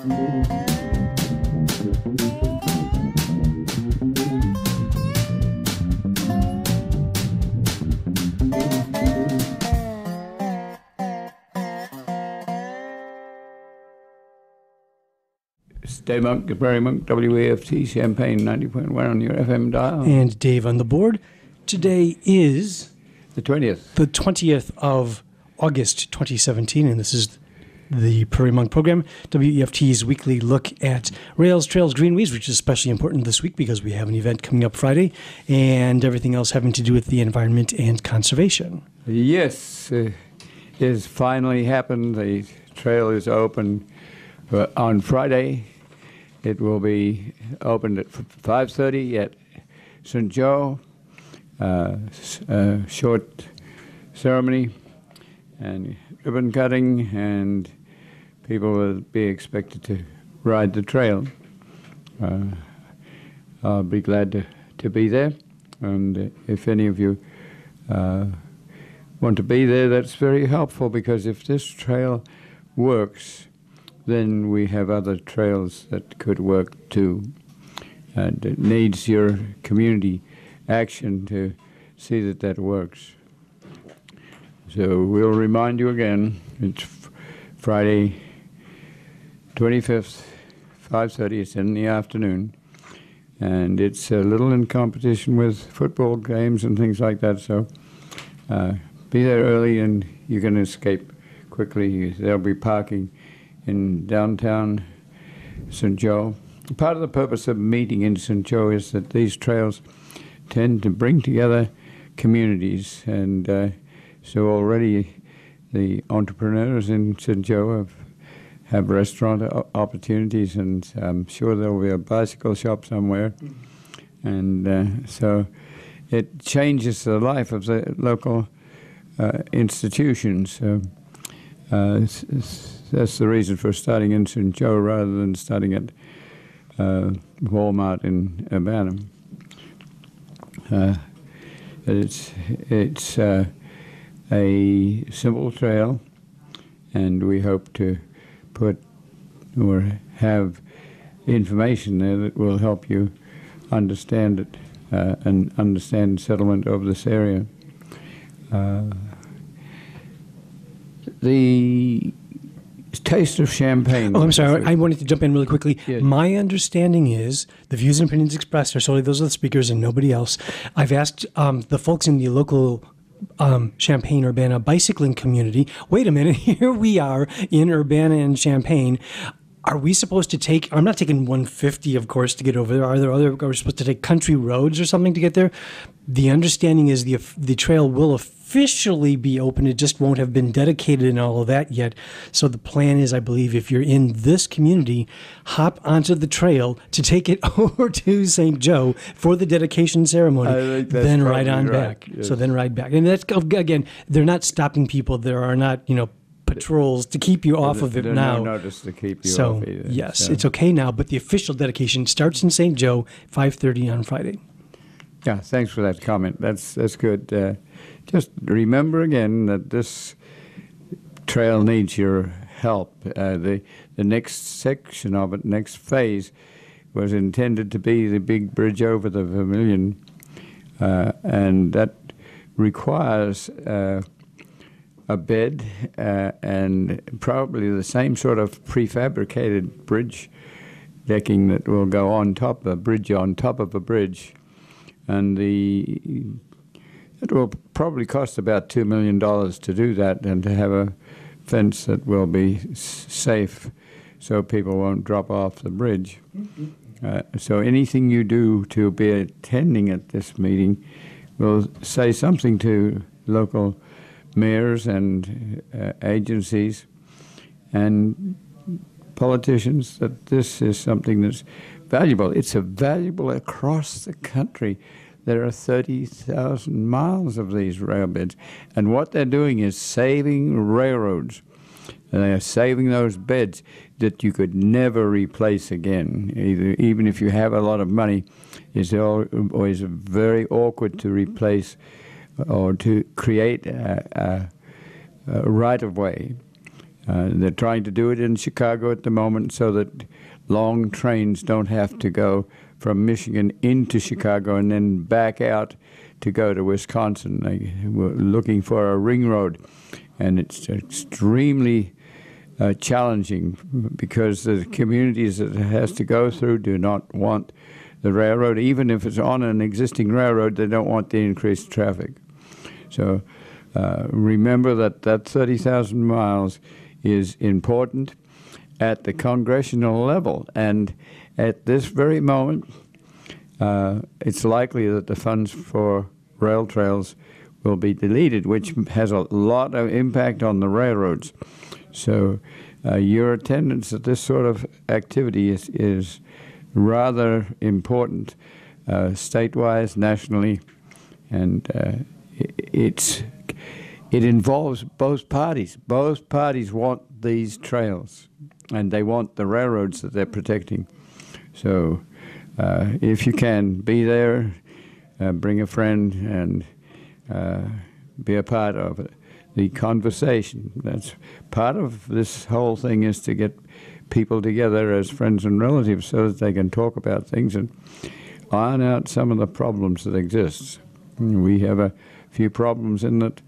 Dave Monk, the Prairie Monk, WAFT, Champaign 90.1 on your FM dial. And Dave on the board. Today is the 20th. The 20th of August 2017, and this is the Prairie Monk program, WEFT's weekly look at rails, trails, greenways, which is especially important this week because we have an event coming up Friday, and everything else having to do with the environment and conservation. Yes, it has finally happened. The trail is open on Friday. It will be opened at 5:30 at St. Joe. A short ceremony and ribbon cutting, and people will be expected to ride the trail. I'll be glad to be there, and if any of you want to be there, that's very helpful, because if this trail works, then we have other trails that could work too. And it needs your community action to see that that works. So we'll remind you again, it's Friday 25th, 5:30, it's in the afternoon, and it's a little in competition with football games and things like that, so be there early and you can escape quickly. There'll be parking in downtown St. Joe. Part of the purpose of meeting in St. Joe is that these trails tend to bring together communities, and so already the entrepreneurs in St. Joe have restaurant opportunities, and I'm sure there will be a bicycle shop somewhere, and so it changes the life of the local institutions. That's the reason for starting in St. Joe rather than starting at Walmart in Urbana. It's a simple trail, and we hope to put or have information there that will help you understand it and understand settlement of this area. The taste of Champaign. Oh, I'm sorry. I wanted to jump in really quickly. Yes. My understanding is the views and opinions expressed are solely those of the speakers and nobody else. I've asked the folks in the local Champaign-Urbana bicycling community, wait a minute, here we are in Urbana and Champaign. Are we supposed to take, I'm not taking 150, of course, to get over there. Are we supposed to take country roads or something to get there? The understanding is the trail will officially be open. It just won't have been dedicated and all of that yet. So the plan is, I believe, if you're in this community, hop onto the trail to take it over to St. Joe for the dedication ceremony, then ride on back. Yes. So then ride back. And that's, again, they're not stopping people. There are not, patrols to keep you off of it now. No notice to keep you so, off either. Yes, So. it's okay now, but the official dedication starts in St. Joe, 5:30 on Friday. Yeah, thanks for that comment. That's good. Just remember again that this trail needs your help. The next section of it, next phase, was intended to be the big bridge over the Vermilion, and that requires a bed and probably the same sort of prefabricated bridge decking that will go on top of a bridge on top of a bridge. And it will probably cost about $2 million to do that, and to have a fence that will be safe so people won't drop off the bridge. So anything you do to be attending at this meeting will say something to local mayors and agencies and politicians that this is something that's valuable. It's valuable across the country. There are 30,000 miles of these rail beds, and what they're doing is saving railroads. And they are saving those beds that you could never replace again. Even if you have a lot of money, it's always very awkward to replace or to create a right-of-way They're trying to do it in Chicago at the moment so that long trains don't have to go from Michigan into Chicago and then back out to go to Wisconsin. They were looking for a ring road, and it's extremely challenging because the communities that it has to go through do not want the railroad. Even if it's on an existing railroad, they don't want the increased traffic. So remember that 30,000 miles is important at the congressional level. And at this very moment, it's likely that the funds for rail trails will be deleted, which has a lot of impact on the railroads. So your attendance at this sort of activity is rather important statewide, nationally, and it involves both parties. Both parties want these trails, and they want the railroads that they're protecting. So if you can, be there, bring a friend, and be a part of it. The conversation, that's part of this whole thing, is to get people together as friends and relatives so that they can talk about things and iron out some of the problems that exist. We have a few problems in that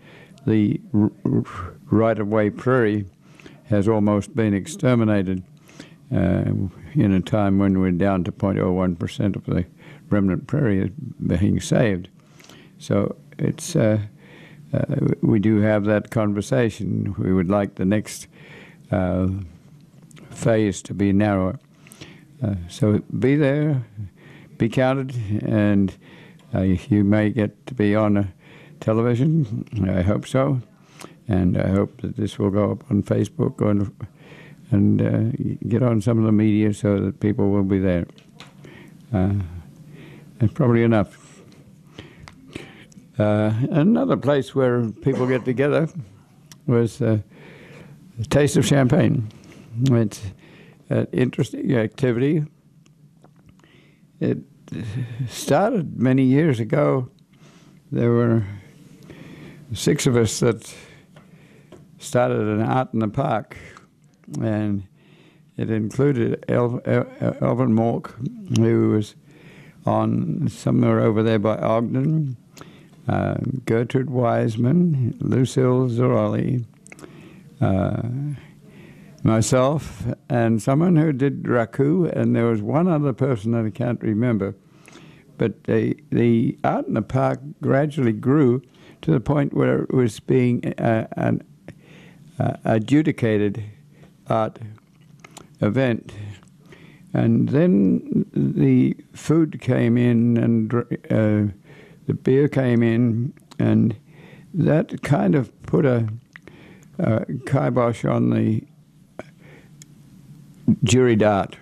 the right-of-way prairie has almost been exterminated in a time when we're down to 0.01% of the remnant prairie being saved. So it's we do have that conversation. We would like the next phase to be narrower. So be there, be counted, and you may get to be on television. I hope so, and I hope that this will go up on Facebook and get on some of the media so that people will be there. That's probably enough. Another place where people get together was the Taste of Champagne. It's an interesting activity. It started many years ago. There were 6 of us that started an Art in the Park, and it included Elvin Mork, who was on somewhere over there by Ogden, Gertrude Wiseman, Lucille Zaroli, myself, and someone who did raku, and there was one other person that I can't remember. But the Art in the Park gradually grew to the point where it was being an adjudicated art event. And then the food came in, and the beer came in, and that kind of put a kibosh on the juried art.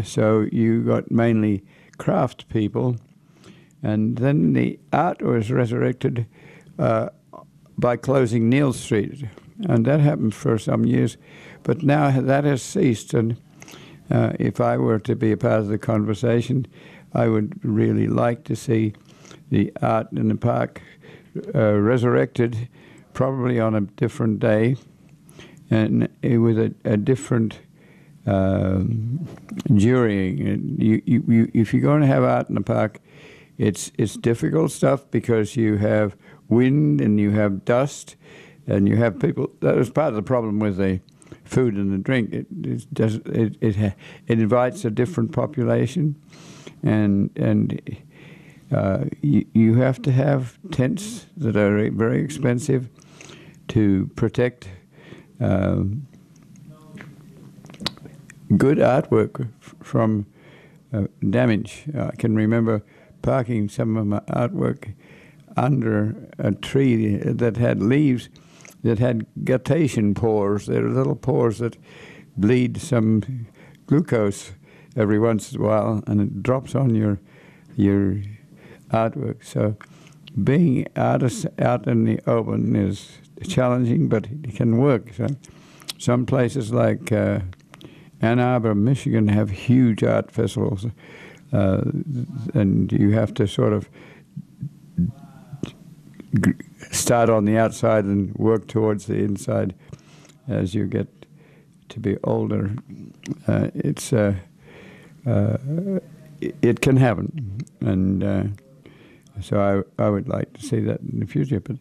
So you got mainly craft people, and then the art was resurrected by closing Neal Street, and that happened for some years, but now that has ceased. And if I were to be a part of the conversation, I would really like to see the Art in the Park resurrected, probably on a different day, and with a different jurying. If you're going to have Art in the Park, it's difficult stuff because you have wind and you have dust and you have people. That is part of the problem with the food and the drink. It invites a different population, and you have to have tents that are very expensive to protect good artwork from damage. I can remember parking some of my artwork under a tree that had leaves that had guttation pores. There are little pores that bleed some glucose every once in a while, and it drops on your artwork. So being artists out in the open is challenging, but it can work. So some places like Ann Arbor, Michigan, have huge art festivals, and you have to sort of start on the outside and work towards the inside. as you get to be older, it can happen, and so I would like to see that in the future. But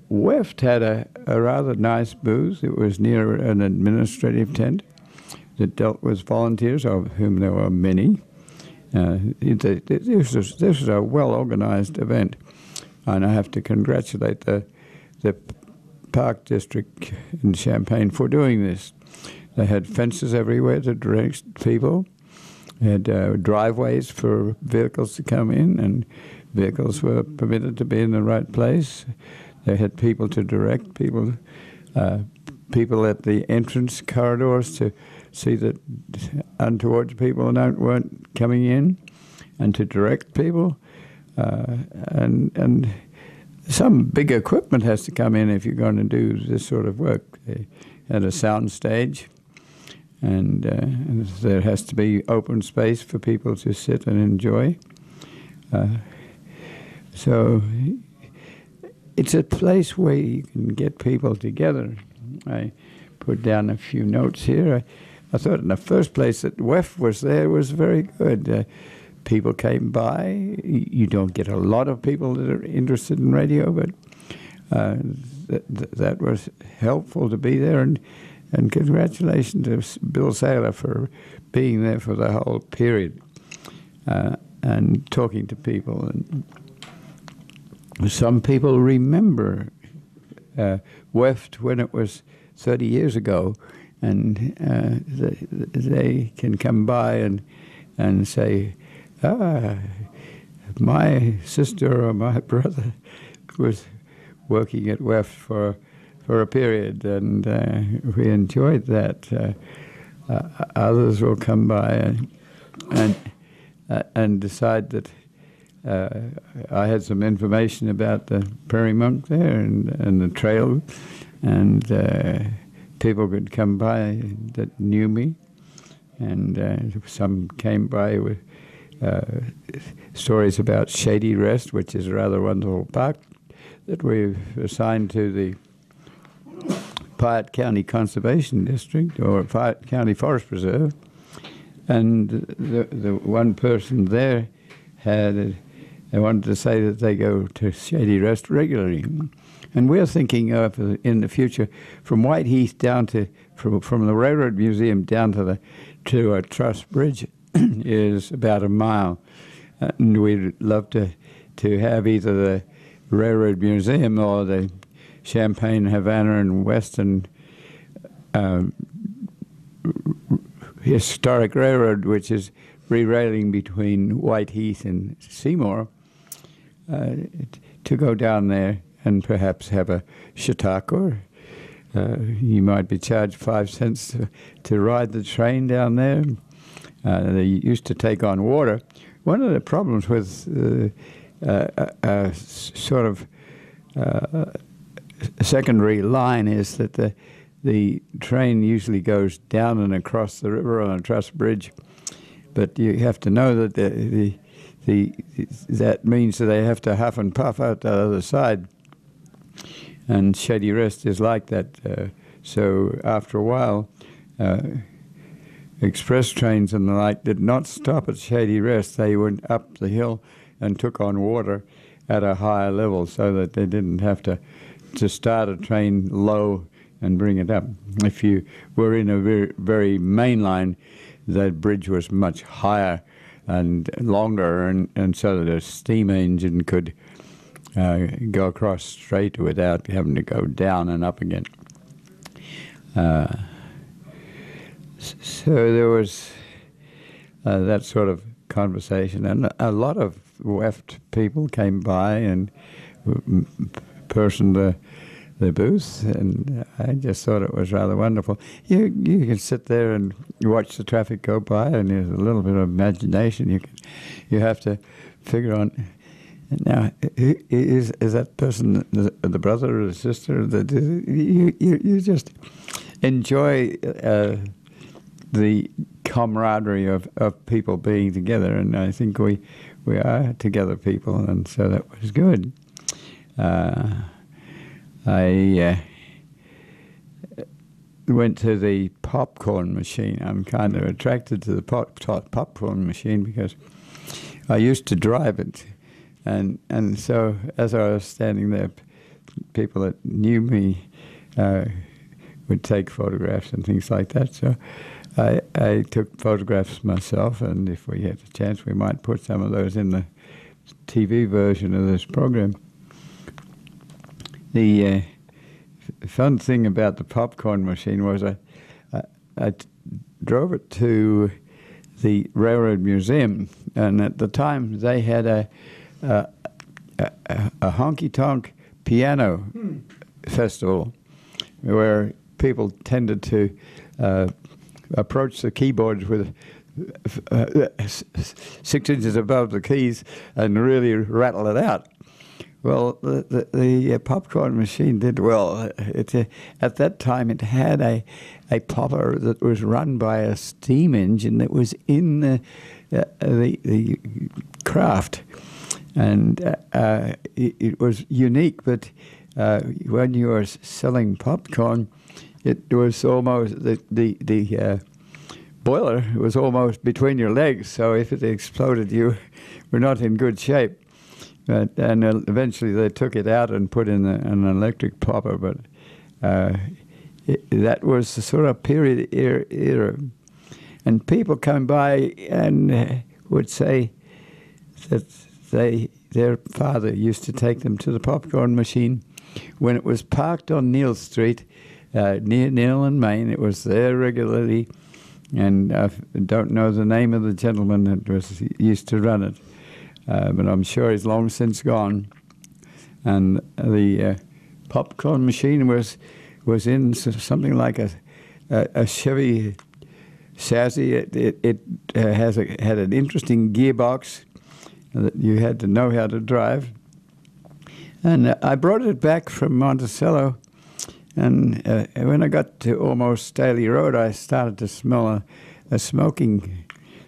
Weft had a rather nice booth. It was near an administrative tent that dealt with volunteers, of whom there were many. This was a well-organized event, and I have to congratulate the Park District in Champaign for doing this. They had fences everywhere to direct people. They had driveways for vehicles to come in, and vehicles were permitted to be in the right place. They had people to direct people at the entrance corridors to see that untoward people weren't coming in, and to direct people. And some big equipment has to come in if you're going to do this sort of work. They had a sound stage, and there has to be open space for people to sit and enjoy. So it's a place where you can get people together. I put down a few notes here. I thought in the first place that WEF was there was very good. People came by. You don't get a lot of people that are interested in radio, but that was helpful to be there. And congratulations to Bill Saylor for being there for the whole period and talking to people. And some people remember WEFT when it was 30 years ago, and they can come by and say, my sister or my brother was working at WEFT for a period, and we enjoyed that. Others will come by and decide that I had some information about the Prairie Monk there and the trail, and people could come by that knew me, and some came by with stories about Shady Rest, which is a rather wonderful park that we've assigned to the Piatt County Conservation District, or Piatt County Forest Preserve. And the one person there they wanted to say that they go to Shady Rest regularly. And we're thinking of, in the future, from Whiteheath down to, from the Railroad Museum down to a truss bridge is about a mile. And we'd love to have either the Railroad Museum or the Champaign, Havana, and Western Historic Railroad, which is re-railing between Whiteheath and Seymour, to go down there and perhaps have a shatak. You might be charged 5 cents to ride the train down there. They used to take on water. One of the problems with sort of secondary line is that the train usually goes down and across the river on a truss bridge, but you have to know that that means that they have to huff and puff out the other side, and Shady Rest is like that. So after a while, express trains and the like did not stop at Shady Rest. They went up the hill and took on water at a higher level so that they didn't have to start a train low and bring it up. If you were in a very, very main line, that bridge was much higher and longer, and so that a steam engine could go across straight without having to go down and up again. So there was that sort of conversation, and a lot of WEFT people came by and personed the booth, and I just thought it was rather wonderful. You can sit there and watch the traffic go by, and there's a little bit of imagination. You have to figure on, now, is that person the brother or the sister? You just enjoy the camaraderie of people being together, and I think we are together people, and so that was good. went to the popcorn machine. I'm kind of attracted to the popcorn machine because I used to drive it. And so as I was standing there, people that knew me would take photographs and things like that. So I took photographs myself, and if we had a chance, we might put some of those in the TV version of this program. The fun thing about the popcorn machine was I drove it to the Railroad Museum, and at the time they had a honky-tonk piano festival where people tended to approach the keyboards with 6 inches above the keys and really rattle it out. Well, the popcorn machine did well. At that time, it had a popper that was run by a steam engine that was in the craft, and it was unique. But when you were selling popcorn, it was almost the boiler was almost between your legs. So if it exploded, you were not in good shape. And eventually they took it out and put in an electric popper, but that was the sort of period era. And people come by and would say that their father used to take them to the popcorn machine when it was parked on Neal Street, near Neal and Main. It was there regularly, and I don't know the name of the gentleman that used to run it. But I'm sure he's long since gone. And the popcorn machine was in something like a Chevy chassis. It had an interesting gearbox that you had to know how to drive. And I brought it back from Monticello, and when I got to almost Staley Road, I started to smell a smoking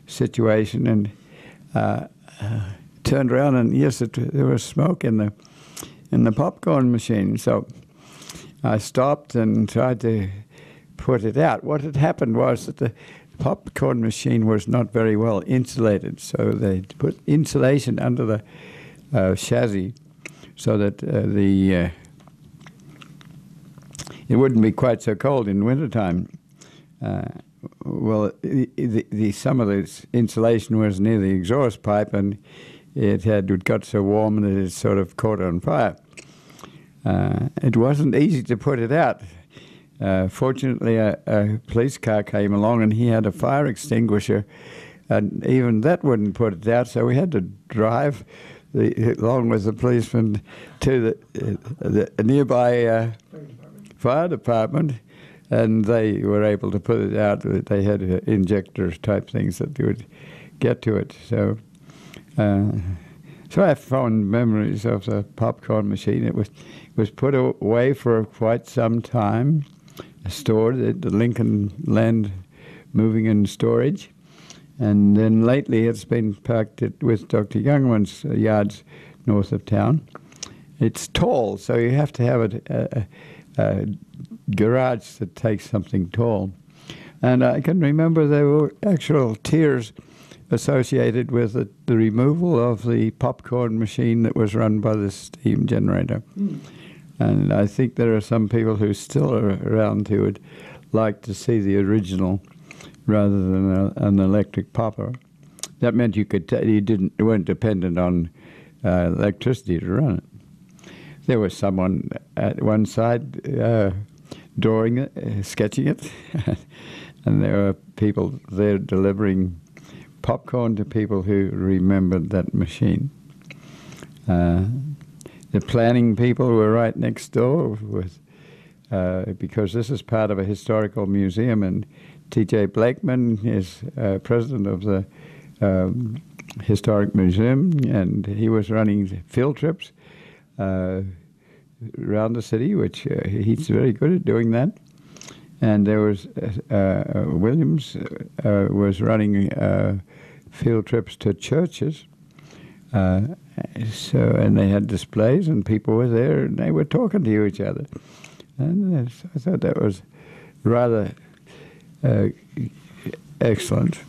situation, and turned around, and yes, there was smoke in the popcorn machine. So I stopped and tried to put it out. What had happened was that the popcorn machine was not very well insulated, so they put insulation under the chassis so that it wouldn't be quite so cold in wintertime. Well, some of the insulation was near the exhaust pipe, and it got so warm that it sort of caught on fire. It wasn't easy to put it out. Fortunately, a police car came along, and he had a fire extinguisher, and even that wouldn't put it out, so we had to drive along with the policeman to the nearby fire department, and they were able to put it out. They had injectors type things that would get to it. So I have fond memories of the popcorn machine. It was put away for quite some time, stored at the Lincoln Land Moving and Storage, and then lately it's been parked with Dr. Youngman's yards north of town. It's tall, so you have to have a garage that takes something tall. And I can remember there were actual tears associated with the removal of the popcorn machine that was run by the steam generator. And I think there are some people who still are around who would like to see the original rather than an electric popper. That meant you weren't dependent on electricity to run it. There was someone at one side drawing it, sketching it, and there were people there delivering popcorn to people who remembered that machine. The planning people were right next door because this is part of a historical museum, and T.J. Blakeman is president of the Historic Museum, and he was running field trips around the city, which he's very good at doing that. And there was Williams was running field trips to churches. And they had displays, and people were there, and they were talking to each other. And I thought that was rather excellent.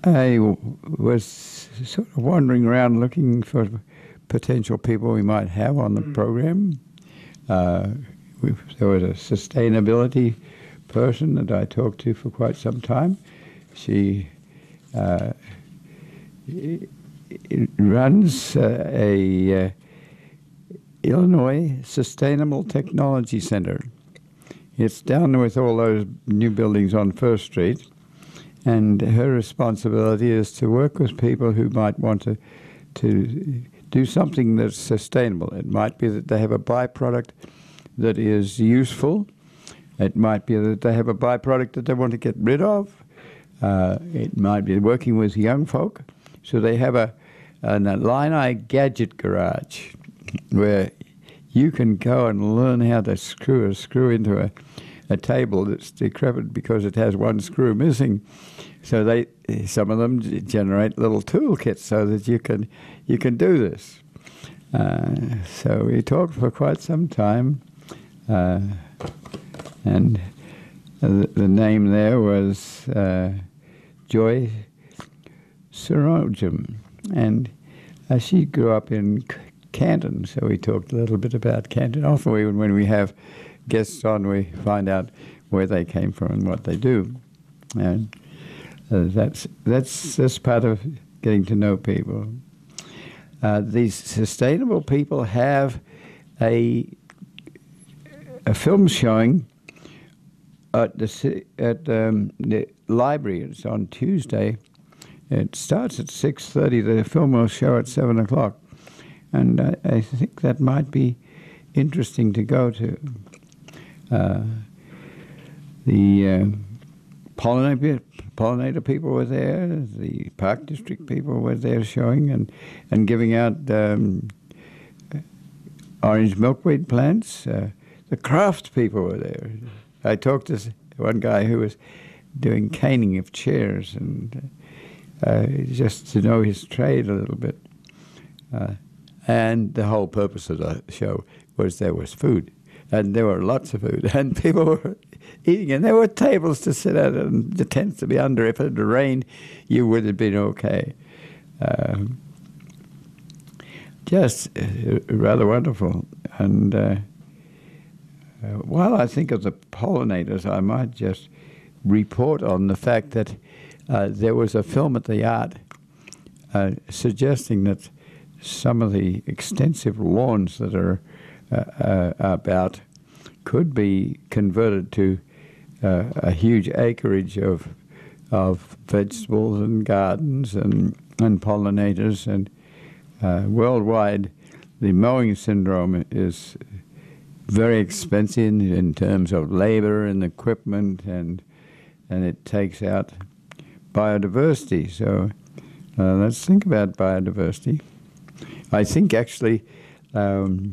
I was sort of wandering around looking for potential people we might have on the program. There was a sustainability person that I talked to for quite some time. She runs a Illinois Sustainable Technology Center. It's down with all those new buildings on First Street, and her responsibility is to work with people who might want to do something that's sustainable. It might be that they have a byproduct that is useful. It might be that they have a byproduct that they want to get rid of. It might be working with young folk. So they have an Illini gadget garage where you can go and learn how to screw a screw into a table that's decrepit because it has one screw missing. So some of them generate little toolkits so that you can do this. So we talked for quite some time, and the name there was Joy Sarojim, and she grew up in Canton, so we talked a little bit about Canton. Often when we have guests on, we find out where they came from and what they do, and that's part of getting to know people. These sustainable people have a film showing at the library. It's on Tuesday. It starts at 6:30. The film will show at 7 o'clock. And I think that might be interesting to go to. The pollinator people were there. The Park District people were there showing and giving out orange milkweed plants. The craft people were there. I talked to one guy who was doing caning of chairs, and just to know his trade a little bit. And the whole purpose of the show was there was food, and there were lots of food, and people were eating, and there were tables to sit at and the tents to be under. If it had rained, you would have been okay. Just rather wonderful. And while I think of the pollinators, I might just report on the fact that there was a film at the Yard suggesting that some of the extensive lawns that are about could be converted to a huge acreage of vegetables and gardens and pollinators. And worldwide, the mowing syndrome is very expensive in terms of labor and equipment, and it takes out biodiversity. So let's think about biodiversity. I think actually there's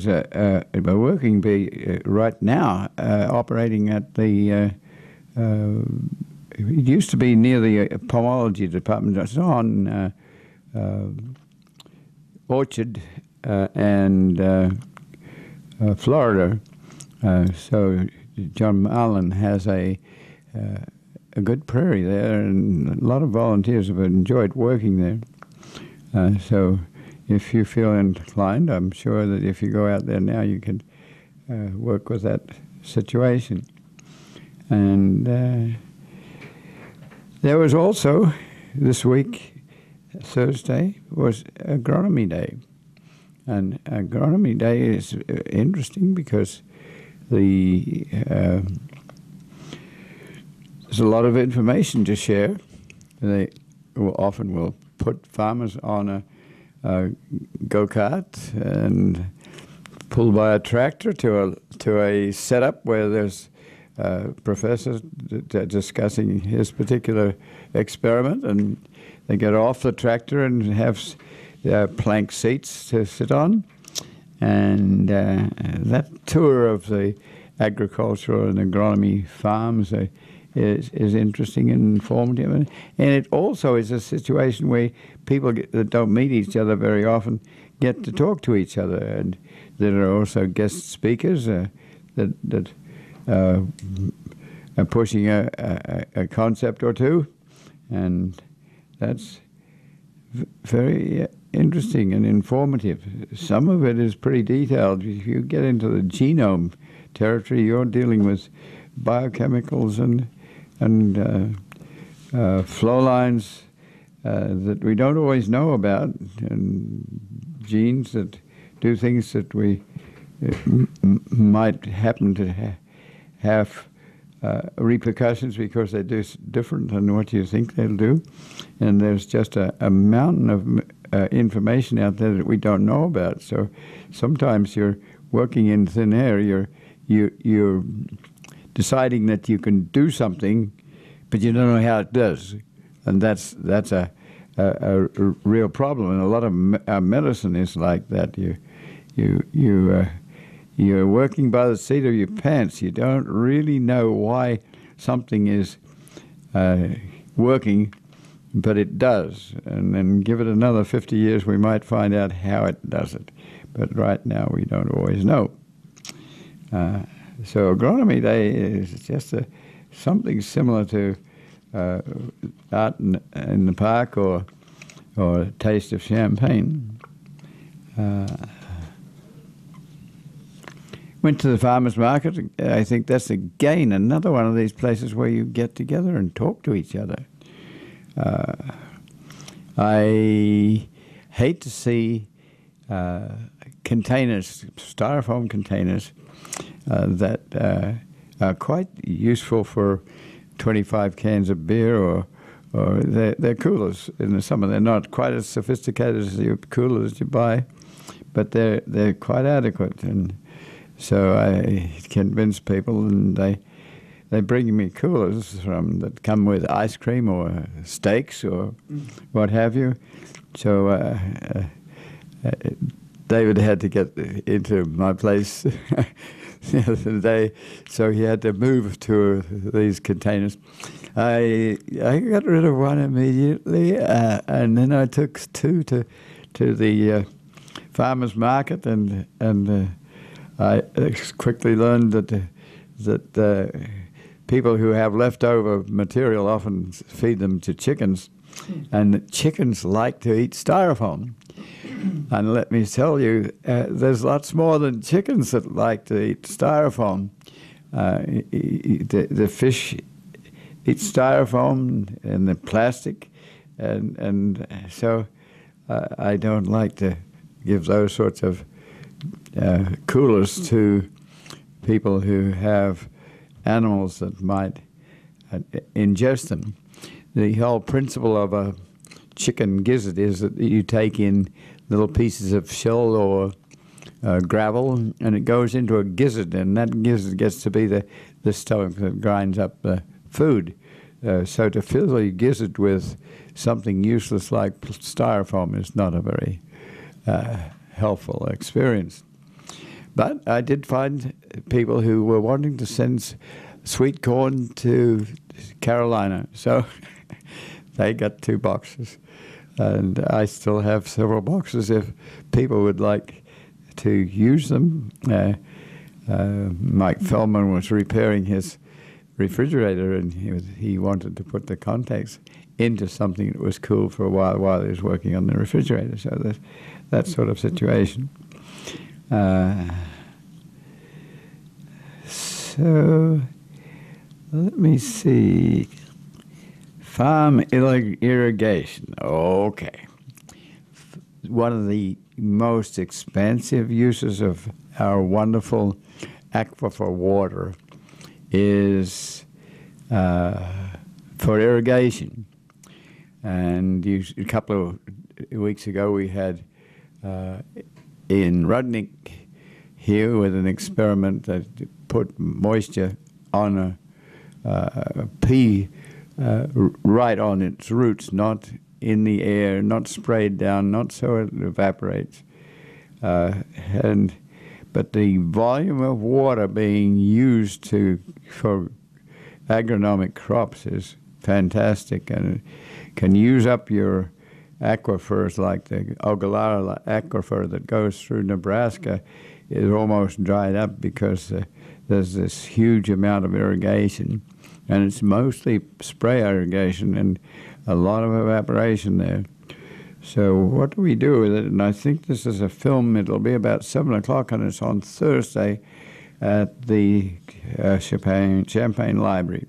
a working bee right now operating at the it used to be near the pomology department. It's on Orchard and Florida. So John Allen has a good prairie there, and a lot of volunteers have enjoyed working there. So if you feel inclined, I'm sure that if you go out there now, you can work with that situation. And there was also, this week, Thursday, was Agronomy Day. And Agronomy Day is interesting because there's a lot of information to share. They often will put farmers on a go-kart and pulled by a tractor to a setup where there's professors discussing his particular experiment, and they get off the tractor and have plank seats to sit on. And that tour of the agricultural and agronomy farms is interesting and informative, and it also is a situation where people that don't meet each other very often get to talk to each other, and there are also guest speakers that are pushing a concept or two, and that's very interesting and informative. Some of it is pretty detailed. If you get into the genome territory, you're dealing with biochemicals and flow lines that we don't always know about, and genes that do things that we might happen to have repercussions because they do different than what you think they'll do. And there's just a mountain of information out there that we don't know about. So sometimes you're working in thin air. You're deciding that you can do something, but you don't know how it does, and that's a real problem. And a lot of medicine is like that. You're working by the seat of your pants. You don't really know why something is working, but it does. And then give it another 50 years, we might find out how it does it. But right now, we don't always know. So Agronomy Day is just something similar to out in the park or a taste of champagne. Went to the farmers market. I think that's again another one of these places where you get together and talk to each other. I hate to see containers, styrofoam containers, that are quite useful for 25 cans of beer, or they're coolers in the summer. They're not quite as sophisticated as the coolers you buy, but they're quite adequate. And so I convince people, and they bring me coolers that come with ice cream or steaks or what have you. So David had to get into my place the other day, so he had to move two of these containers. I got rid of one immediately, and then I took two to the farmers market, and I quickly learned that people who have leftover material often feed them to chickens, and that chickens like to eat styrofoam. And let me tell you, there's lots more than chickens that like to eat styrofoam. The fish eat styrofoam and the plastic, and so I don't like to give those sorts of coolers to people who have animals that might ingest them. The whole principle of a chicken gizzard is that you take in little pieces of shell or gravel, and it goes into a gizzard, and that gizzard gets to be the stomach that grinds up the food. So to fill the gizzard with something useless like styrofoam is not a very helpful experience. But I did find people who were wanting to send sweet corn to Carolina, so they got 2 boxes. And I still have several boxes if people would like to use them. Mike Feldman was repairing his refrigerator, and he wanted to put the contacts into something that was cool for a while he was working on the refrigerator. So that sort of situation. So let me see. Farm irrigation. Okay. One of the most expensive uses of our wonderful aquifer water is for irrigation. And a couple of weeks ago we had in Rudnick here with an experiment that put moisture on a pea right on its roots, not in the air, not sprayed down, not so it evaporates. But the volume of water being used for agronomic crops is fantastic, and it can use up your aquifers, like the Ogallala aquifer that goes through Nebraska is almost dried up because there's this huge amount of irrigation, and it's mostly spray irrigation and a lot of evaporation there. So what do we do with it? And I think this is a film. It'll be about 7 o'clock, and it's on Thursday at the Champaign Library.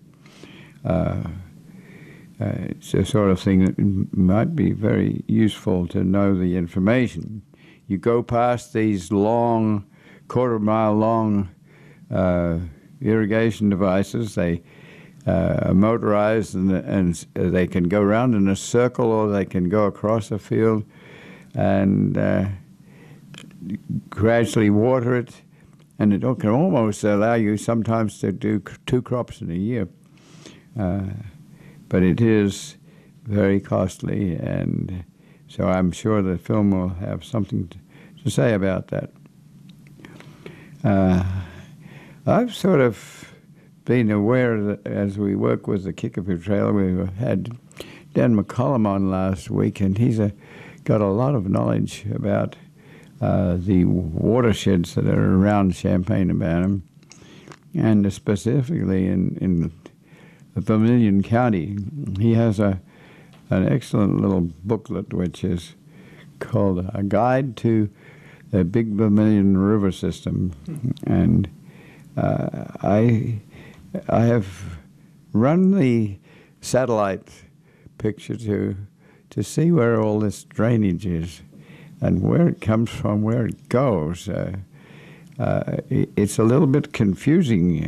It's a sort of thing that might be very useful to know the information. You go past these long, quarter-mile long irrigation devices. They are motorized, and they can go around in a circle, or they can go across a field and gradually water it. And it can almost allow you sometimes to do 2 crops in a year. But it is very costly, and so I'm sure the film will have something to say about that. I've sort of been aware that as we work with the Kickapoo Trail, we had Dan McCollum on last week, and he's got a lot of knowledge about the watersheds that are around Champaign-Urbana, and specifically in Vermilion County. He has an excellent little booklet which is called A Guide to the Big Vermilion River System, and I have run the satellite picture to see where all this drainage is and where it comes from, where it goes. It's a little bit confusing.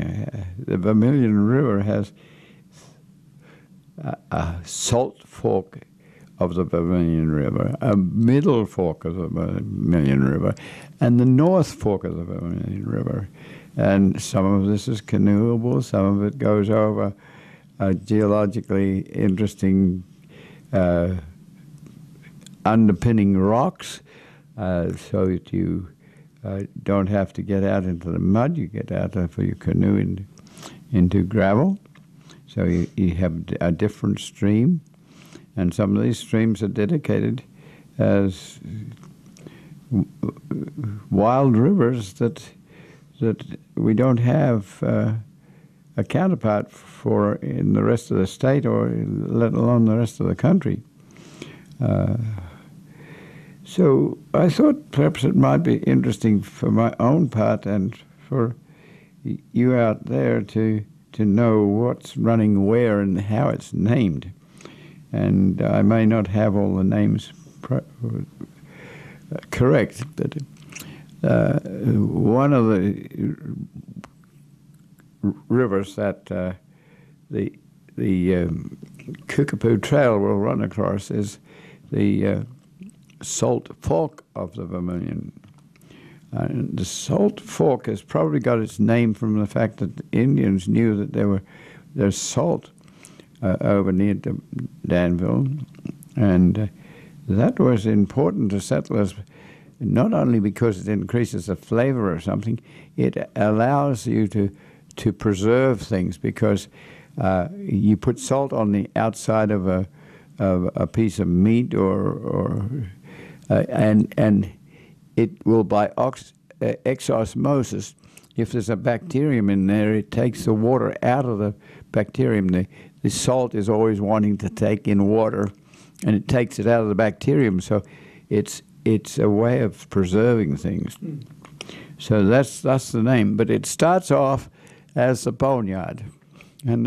The Vermilion River has a salt fork of the Vermilion River, a middle fork of the Vermilion River, and the north fork of the Vermilion River. And some of this is canoeable, some of it goes over geologically interesting underpinning rocks, so that you don't have to get out into the mud. You get out for your canoe into gravel. So you have a different stream, and some of these streams are dedicated as wild rivers that we don't have a counterpart for in the rest of the state, or let alone the rest of the country. So I thought perhaps it might be interesting for my own part and for you out there to know what's running where and how it's named. And I may not have all the names correct, but one of the rivers that the Kickapoo Trail will run across is the Salt Fork of the Vermilion. And the Salt Fork has probably got its name from the fact that the Indians knew that there's salt over near Danville, and that was important to settlers, not only because it increases the flavor or something, it allows you to preserve things, because you put salt on the outside of a piece of meat and it will, by exosmosis, if there's a bacterium in there, it takes the water out of the bacterium. The salt is always wanting to take in water, and it takes it out of the bacterium. So it's a way of preserving things. So that's the name. But it starts off as the boneyard, and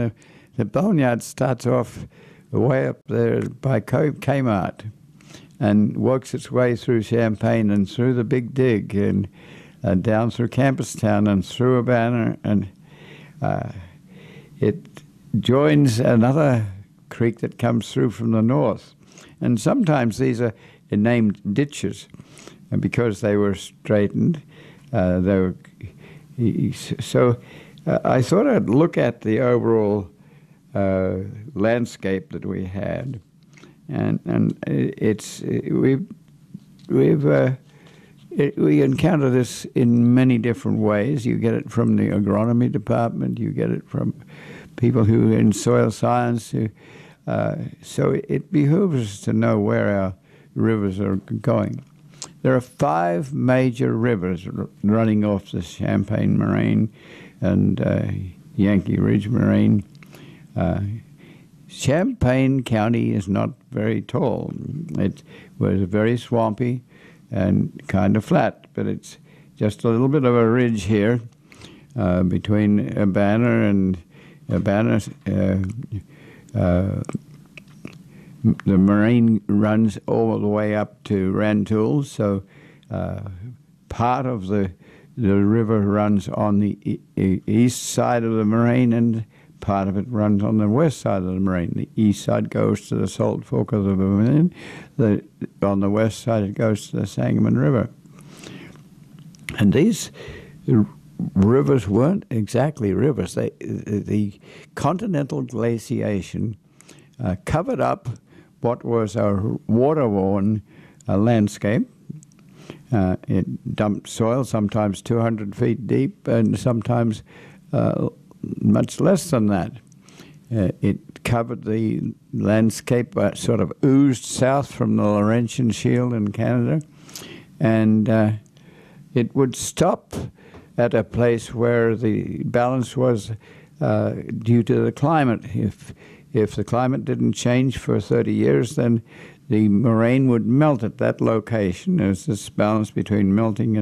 the boneyard starts off way up there by Kmart, and works its way through Champaign and through the Big Dig and down through Campustown and through Urbana, and it joins another creek that comes through from the north. And sometimes these are named ditches, and because they were straightened, so I thought I'd look at the overall landscape that we had. And we encounter this in many different ways. You get it from the agronomy department. You get it from people who are in soil science. So it behooves us to know where our rivers are going. There are 5 major rivers running off the Champaign Moraine and Yankee Ridge Moraine. Champaign County is not very tall. It was very swampy and kind of flat, but it's just a little bit of a ridge here between Urbana and Urbana. The moraine runs all the way up to Rantoul, so part of the river runs on the east side of the moraine, and part of it runs on the west side of the moraine. The east side goes to the Salt Fork of the Vermilion. On the west side, it goes to the Sangamon River. And these rivers weren't exactly rivers. The continental glaciation covered up what was a water-worn landscape. It dumped soil, sometimes 200 feet deep, and sometimes much less than that. It covered the landscape, sort of oozed south from the Laurentian Shield in Canada, and it would stop at a place where the balance was due to the climate. If the climate didn't change for 30 years, then the moraine would melt at that location. There's this balance between melting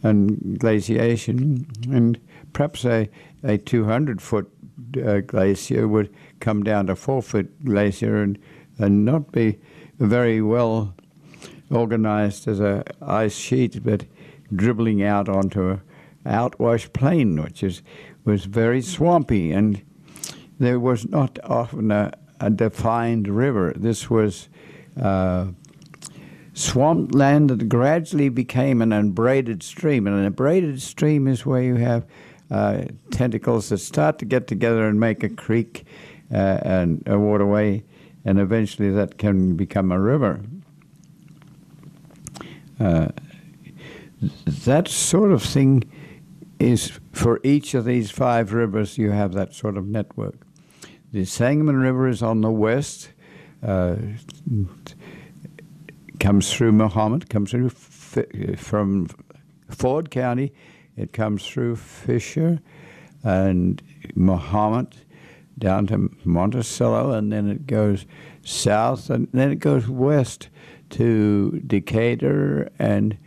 and glaciation, and perhaps a 200-foot glacier would come down to 4-foot glacier and not be very well organized as a ice sheet, but dribbling out onto a outwash plain, which was very swampy, and there was not often a defined river. This was swamped land that gradually became an abraded stream, and an abraded stream is where you have tentacles that start to get together and make a creek and a waterway, and eventually that can become a river. That sort of thing is for each of these 5 rivers. You have that sort of network. The Sangamon River is on the west, comes through Mahomet, comes through from Ford County. It comes through Fisher and Mahomet down to Monticello, and then it goes south, and then it goes west to Decatur and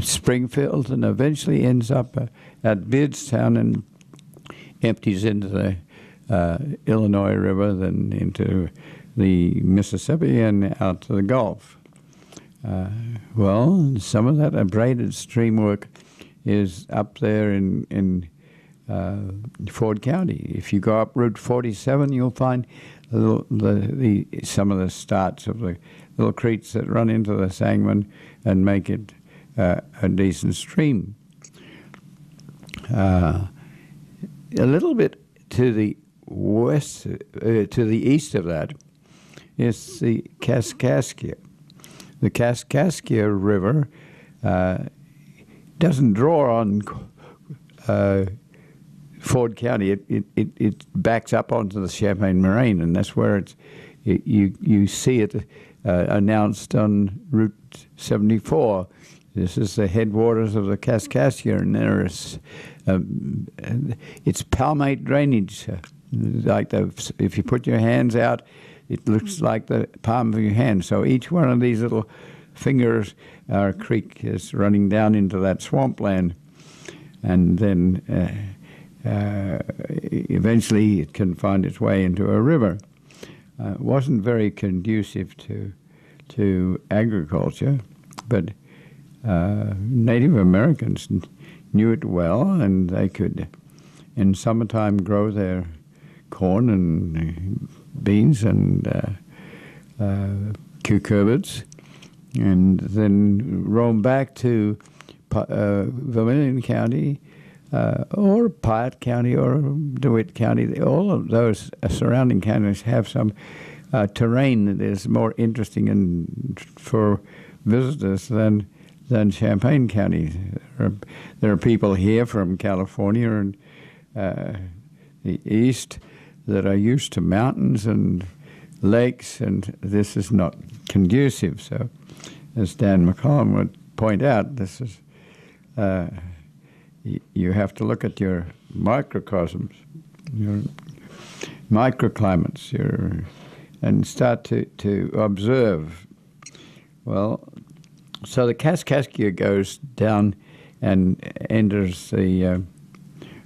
Springfield, and eventually ends up at Beardstown and empties into the Illinois River, then into the Mississippi and out to the Gulf. Well, some of that abraded stream work is up there in Ford County. If you go up Route 47, you'll find some of the starts of the little creeks that run into the Sangamon and make it a decent stream. A little bit to the west, to the east of that, is the Kaskaskia. The Kaskaskia River doesn't draw on Ford County. It backs up onto the Champaign Moraine, and that's where you see it announced on Route 74. This is the headwaters of the Kaskaskia, and there is it's palmate drainage. Like if you put your hands out, it looks like the palm of your hand. So each one of these little fingers, our creek is running down into that swampland, and then eventually it can find its way into a river. It wasn't very conducive to agriculture, but Native Americans knew it well, and they could in summertime grow their corn and beans and cucurbits, and then roam back to Vermilion County or Piatt County or DeWitt County. All of those surrounding counties have some terrain that is more interesting for visitors than Champaign County. There are people here from California and the east that are used to mountains and lakes, and this is not conducive. So, as Dan McCollum would point out, this is you have to look at your microcosms, your microclimates, and start to observe. Well, so the Kaskaskia goes down and enters the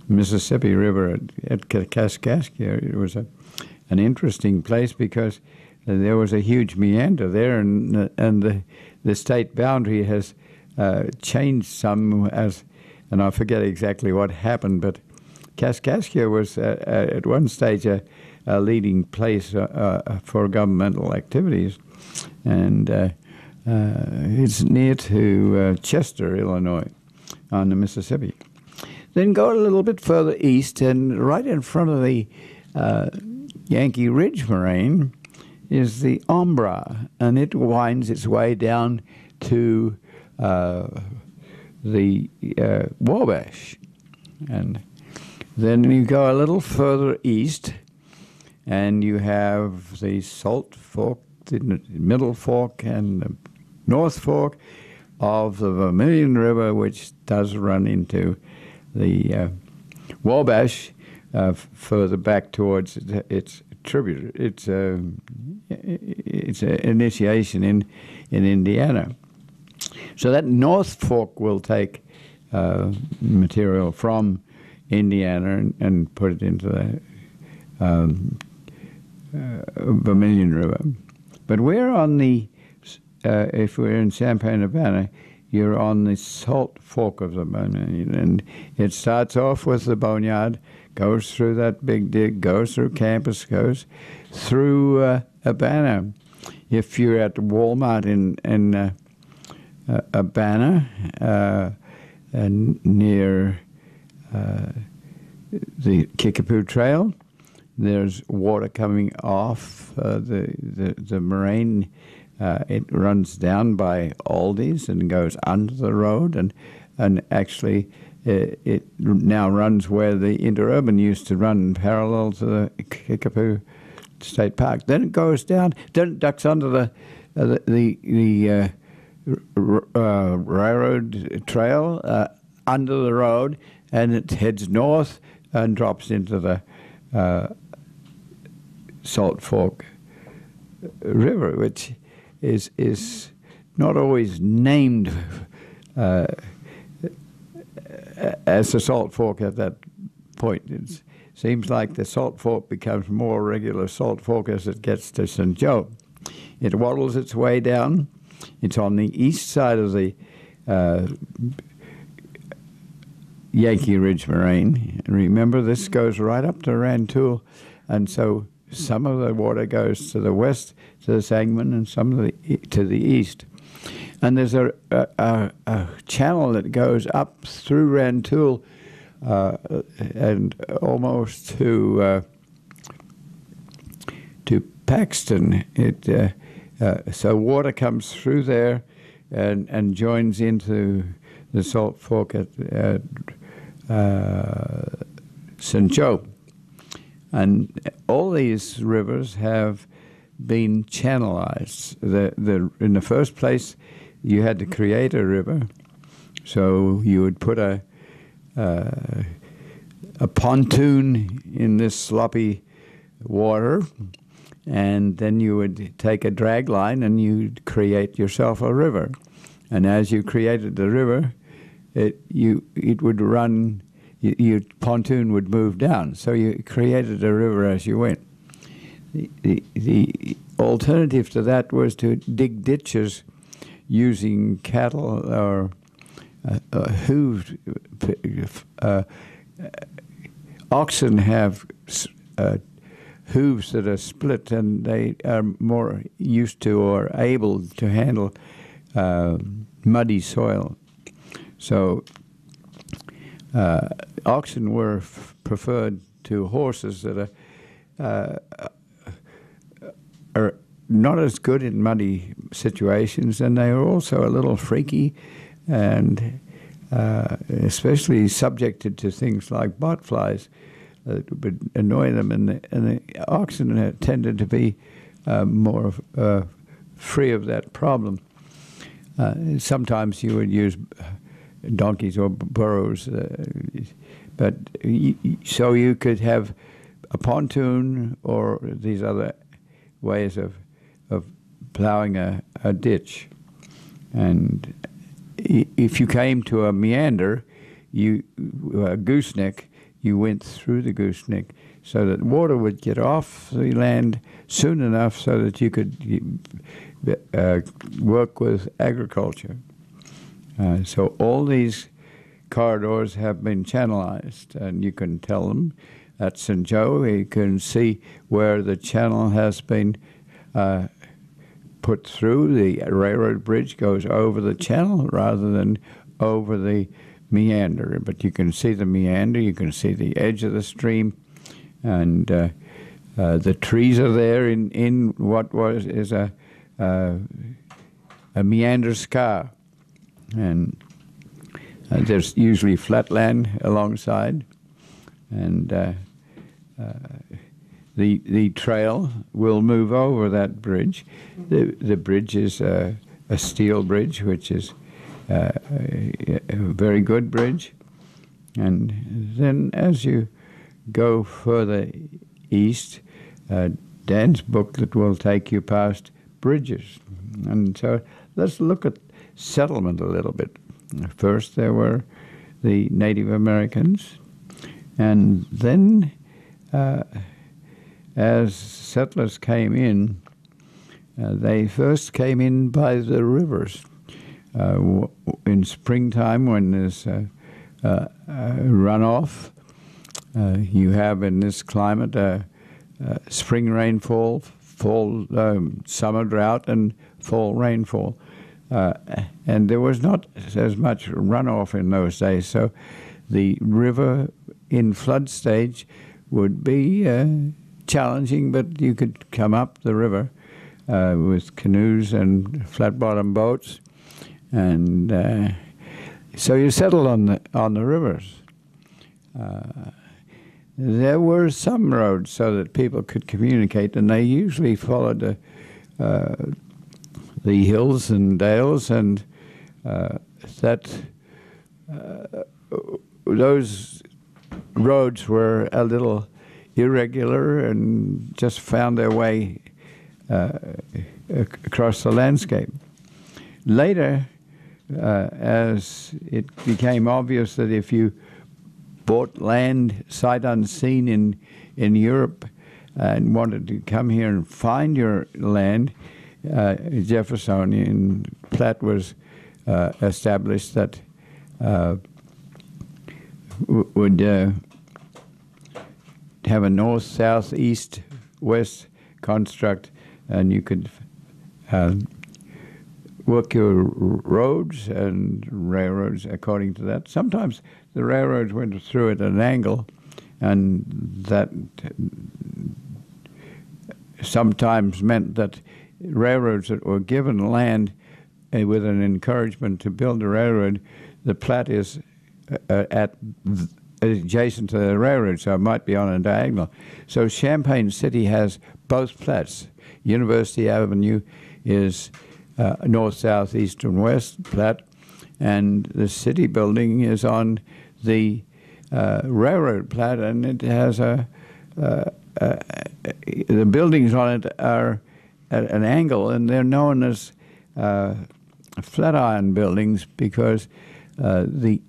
Mississippi River at Kaskaskia. It was an interesting place because there was a huge meander there, and the state boundary has changed some and I forget exactly what happened, but Kaskaskia was at one stage a leading place for governmental activities, and it's near to Chester, Illinois, on the Mississippi. Then go a little bit further east, and right in front of the Yankee Ridge Moraine is the Umbra, and it winds its way down to the Wabash. And then you go a little further east, and you have the Salt Fork, the Middle Fork, and the North Fork of the Vermilion River, which does run into the Wabash further back towards its tributary, its initiation in Indiana. So that North Fork will take material from Indiana and put it into the Vermilion River. But we're on the, if we're in Champaign-Urbana, you're on the Salt Fork of the Vermilion, and it starts off with the Boneyard, goes through that Big Dig, goes through Campus, goes through Urbana. If you're at Walmart in Urbana, near the Kickapoo Trail, there's water coming off the moraine. It runs down by Aldi's and goes under the road, and actually it now runs where the interurban used to run, parallel to the Kickapoo State Park. Then it goes down, then it ducks under the railroad trail under the road, and it heads north and drops into the Salt Fork River, which is not always named as the Salt Fork at that point. It seems like the Salt Fork becomes more regular Salt Fork as it gets to St. Joe. It waddles its way down. It's on the east side of the Yankee Ridge Moraine. Remember, this goes right up to Rantoul, and so some of the water goes to the west, to the Sangamon, and some of to the east. And there's a channel that goes up through Rantoul and almost to Paxton. So water comes through there and joins into the Salt Fork at St. Joe. And all these rivers have been channelized. In the first place, you had to create a river, so you would put a pontoon in this sloppy water, and then you would take a drag line and you'd create yourself a river. And as you created the river, it would run. Your pontoon would move down, so you created a river as you went. The alternative to that was to dig ditches using cattle or hooves. Oxen have hooves that are split, and they are more used to or able to handle muddy soil. So oxen were preferred to horses that are not as good in muddy situations, and they are also a little freaky and especially subjected to things like botflies. would annoy them, and the oxen tended to be more free of that problem. Sometimes you would use donkeys or burros, but so you could have a pontoon or these other ways of plowing a ditch. And if you came to a meander, a gooseneck, you went through the gooseneck so that water would get off the land soon enough so that you could work with agriculture. So all these corridors have been channelized, and you can tell them at St. Joe. You can see where the channel has been put through. The railroad bridge goes over the channel rather than over the meander. But you can see the meander, you can see the edge of the stream, and the trees are there in what is a meander scar. And there's usually flat land alongside, and the trail will move over that bridge. The bridge is a steel bridge, which is a very good bridge. And then as you go further east, Dan's booklet will take you past bridges. And so let's look at settlement a little bit. First there were the Native Americans, and then as settlers came in, they first came in by the rivers. In springtime, when there's runoff, you have in this climate spring rainfall, fall, summer drought, and fall rainfall. And there was not as much runoff in those days, so the river in flood stage would be challenging, but you could come up the river with canoes and flat-bottom boats, and so you settled on the rivers. There were some roads so that people could communicate, and they usually followed the hills and dales, and those roads were a little irregular and just found their way across the landscape. Later, as it became obvious that if you bought land sight unseen in Europe and wanted to come here and find your land, Jeffersonian plat was established that would have a north, south, east, west construct, and you could work your roads and railroads according to that. Sometimes the railroads went through at an angle, and that sometimes meant that railroads that were given land with an encouragement to build a railroad, the plat is adjacent to the railroad, so it might be on a diagonal. So Champaign City has both plats. University Avenue is north, south, east, and west plat, and the city building is on the railroad plat, and it has the buildings on it are at an angle, and they're known as flat-iron buildings because the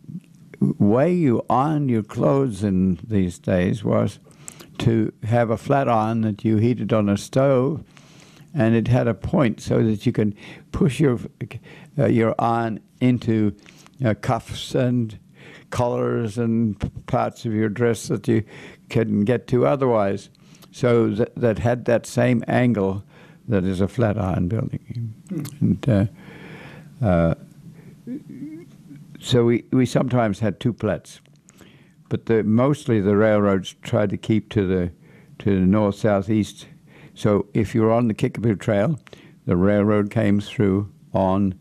way you ironed your clothes in these days was to have a flat iron that you heated on a stove, and it had a point so that you can push your iron into cuffs and collars and parts of your dress that you couldn't get to otherwise. So that had that same angle that is a flat iron building. And so we sometimes had two plats, but mostly the railroads tried to keep to the north, south, east. So if you were on the Kickapoo Trail, the railroad came through on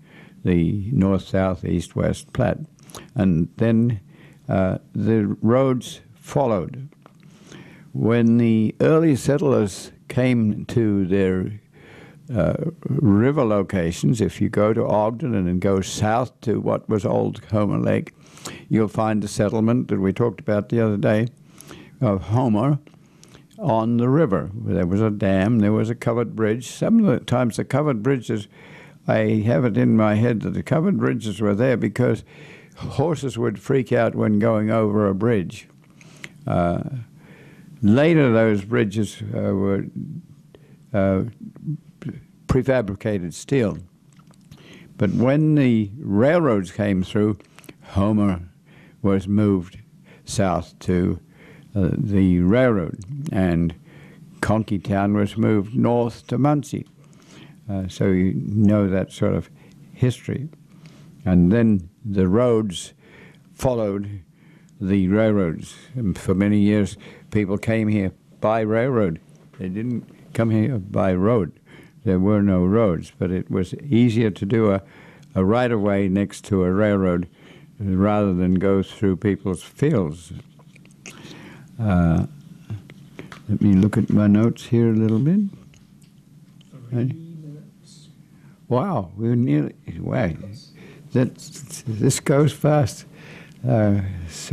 the north, south, east, west plat, and then the roads followed. when the early settlers came to their river locations, if you go to Ogden and then go south to what was Old Homer Lake, you'll find the settlement that we talked about the other day of Homer on the river. There was a dam, there was a covered bridge. Some of the times the covered bridges, I have it in my head that the covered bridges were there because horses would freak out when going over a bridge. Later, those bridges were prefabricated steel. But when the railroads came through, Homer was moved south to the railroad, and Conkey Town was moved north to Muncie. So you know that sort of history. And then the roads followed the railroads. And for many years, people came here by railroad. They didn't come here by road. There were no roads, but it was easier to do a right-of-way next to a railroad rather than go through people's fields. Let me look at my notes here a little bit. 3 minutes. Wow, we're nearly. Wow, this goes fast. That's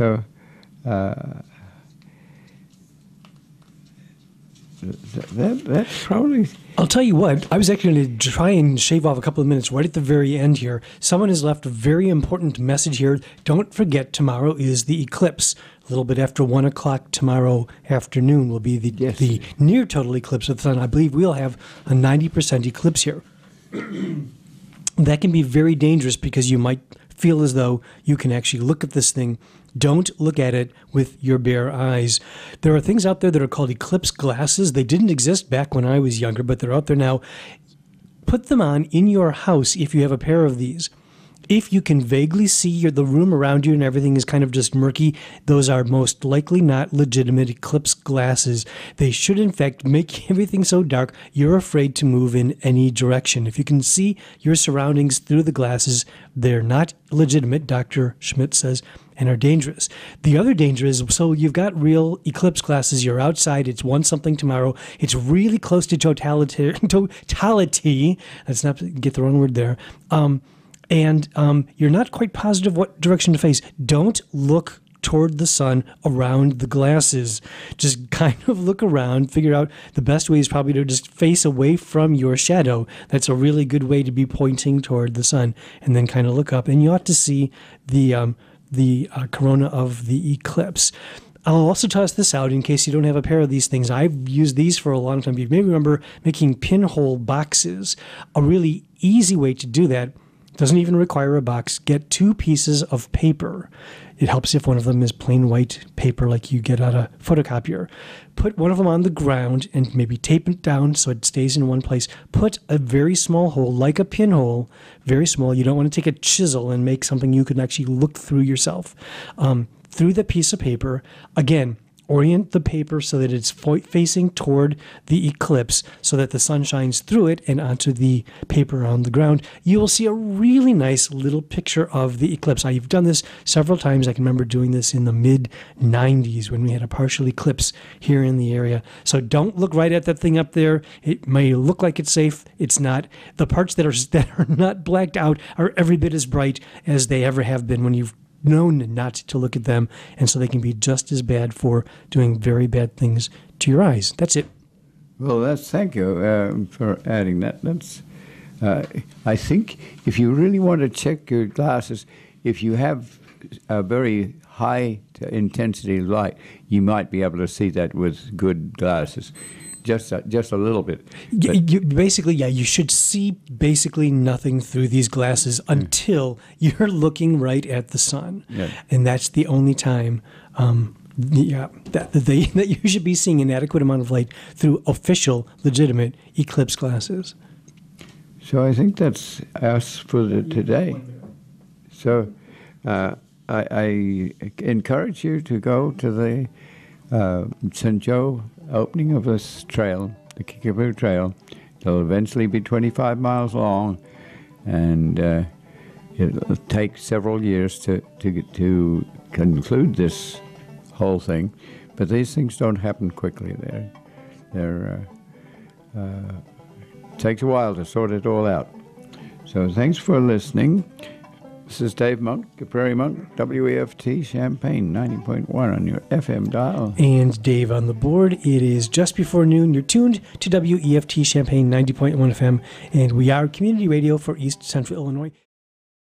probably. I'll tell you what, I was actually going to try and shave off a couple of minutes right at the very end here. Someone has left a very important message here. Don't forget, tomorrow is the eclipse. A little bit after 1 o'clock tomorrow afternoon will be the near total eclipse of the sun. I believe we'll have a 90% eclipse here. That can be very dangerous because you might feel as though you can actually look at this thing. Don't look at it with your bare eyes. There are things out there that are called eclipse glasses. They didn't exist back when I was younger, but they're out there now. Put them on in your house if you have a pair of these. If you can vaguely see the room around you and everything is kind of just murky, those are most likely not legitimate eclipse glasses. They should, in fact, make everything so dark you're afraid to move in any direction. If you can see your surroundings through the glasses, they're not legitimate, Dr. Schmidt says, and are dangerous. The other danger is, so you've got real eclipse glasses, you're outside, it's 1-something tomorrow, it's really close to totality, let's not get the wrong word there, and you're not quite positive what direction to face. Don't look toward the sun around the glasses. Just kind of look around, figure out the best way is probably to just face away from your shadow. That's a really good way to be pointing toward the sun, and then kind of look up, and you ought to see the corona of the eclipse. I'll also toss this out in case you don't have a pair of these things. I've used these for a long time. You may remember making pinhole boxes. A really easy way to do that, doesn't even require a box. Get 2 pieces of paper. It helps if one of them is plain white paper like you get out a photocopier. Put one of them on the ground and maybe tape it down so it stays in one place. Put a very small hole, like a pinhole, very small. You don't want to take a chisel and make something you can actually look through yourself. Through the piece of paper, again, orient the paper so that it's facing toward the eclipse so that the sun shines through it and onto the paper on the ground. You will see a really nice little picture of the eclipse. I've done this several times. I can remember doing this in the mid-90s when we had a partial eclipse here in the area. So don't look right at that thing up there. It may look like it's safe. It's not. The parts that are not blacked out are every bit as bright as they ever have been when you've known not to look at them, and so they can be just as bad for doing very bad things to your eyes. That's it. Well, thank you for adding that. That's I think if you really want to check your glasses, if you have a very high intensity light, you might be able to see that with good glasses. Just a little bit. You should see basically nothing through these glasses until you're looking right at the sun. Yeah. And that's the only time that you should be seeing an adequate amount of light through official, legitimate eclipse glasses. So I think that's us for today. So I encourage you to go to the St. Joe opening of this trail, the Kickapoo Trail. It'll eventually be 25 miles long, and it'll take several years to conclude this whole thing. But these things don't happen quickly. Takes a while to sort it all out. So thanks for listening. This is Dave Monk, Prairie Monk, WEFT Champaign 90.1 on your FM dial. And Dave on the board. It is just before noon. You're tuned to WEFT Champaign 90.1 FM, and we are community radio for East Central Illinois.